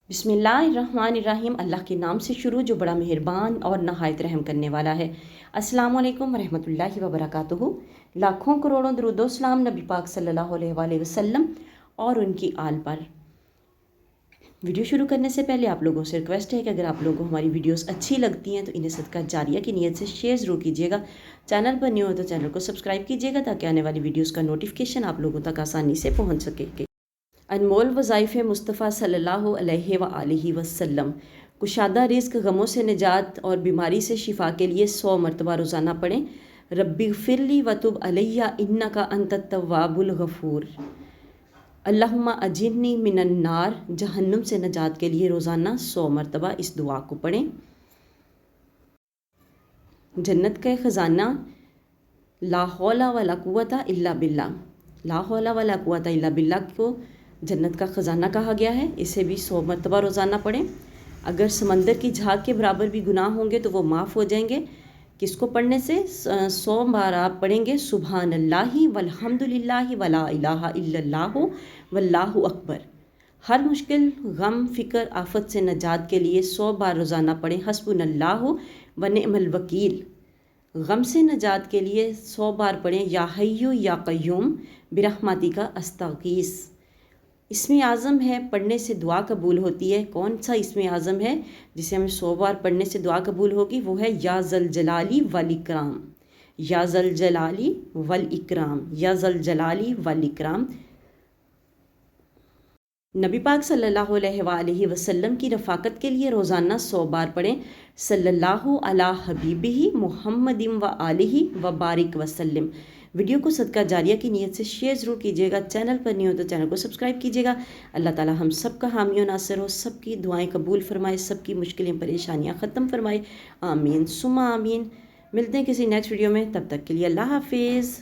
बिस्मिल्लाहिर्रहमानिर्रहीम। अल्लाह के नाम से शुरू जो बड़ा मेहरबान और नहायत रहम करने वाला है। अस्सलामु अलैकुम वरहमतुल्लाहि वबरकातुहू। लाखों करोड़ों दरूदो सलाम नबी पाक सल्लल्लाहु अलैहि वसल्लम और उनकी आल पर। वीडियो शुरू करने से पहले आप लोगों से रिक्वेस्ट है कि अगर आप लोगों को हमारी वीडियोस अच्छी लगती हैं तो इन्हें सदका जारिया की नीयत से शेयर ज़रूर कीजिएगा। चैनल पर न्यू हो तो चैनल को सब्सक्राइब कीजिएगा ताकि आने वाली वीडियोस का नोटिफिकेशन आप लोगों तक आसानी से पहुंच सके। अनमोल वज़ाइफ़ मुस्तफ़ा सल्लल्लाहु अलैहि वसल्लम। कुशादा रिज़्क, गमों से निजात और बीमारी से शिफा के लिए 100 मरतबा रोज़ाना पढ़ें। रब्बिग़फ़िरली वतुब अलैया इन्नका अंतत तव्वाबुल गफ़ूर। अल्लाहुम्मा अजिरनी मिनन नार, जहन्नुम से निजात के लिए रोज़ाना 100 मरतबा इस दुआ को पढ़ें। जन्नत का ख़जाना ला हौला वला कुव्वता इल्ला बिल्लाह। ला हौला वला कुव्वता इल्ला बिल्लाह को जन्नत का ख़जाना कहा गया है। इसे भी 100 मरतबा रोज़ाना पढ़ें। अगर समंदर की झाग के बराबर भी गुनाह होंगे तो वो माफ़ हो जाएंगे। किसको पढ़ने से? 100 बार आप पढ़ेंगे सुबहानल्लाहि वल्हम्दुलिल्लाहि वला इलाहा इल्लल्लाहु वल्लाहु अकबर। हर मुश्किल, गम, फ़िक्र, आफत से नजात के लिए 100 बार रोज़ाना पढ़ें हस्बुनल्लाहु व निअमल वकील। गम से नजात के लिए 100 बार पढ़ें या हय्यु या क़य्यूम बिरहमतिका अस्तगीस। इसमें आज़म है, पढ़ने से दुआ कबूल होती है। कौन सा इसमें आज़म है जिसे हमें 100 बार पढ़ने से दुआ कबूल होगी? वो है या ज़ल जलाली वल इकराम। या ज़ल जलाली वल इकराम। या ज़ल जलाली वल इकराम। नबी पाक सल्लल्लाहु अलैहि वसल्लम की रफ़ाकत के लिए रोज़ाना 100 बार पढ़ें सल्लल्लाहु अला हबीबिही मुहम्मदिम व आलिही व बारिक वसल्लम। वीडियो को सदका जारिया की नीयत से शेयर ज़रूर कीजिएगा। चैनल पर नहीं हो तो चैनल को सब्सक्राइब कीजिएगा। अल्लाह ताला हम सब का हामी और नासिर हो, सबकी दुआएं कबूल फरमाए, सबकी मुश्किलें परेशानियां ख़त्म फरमाए। आमीन सुमा आमीन। मिलते हैं किसी नेक्स्ट वीडियो में, तब तक के लिए अल्लाह हाफिज़।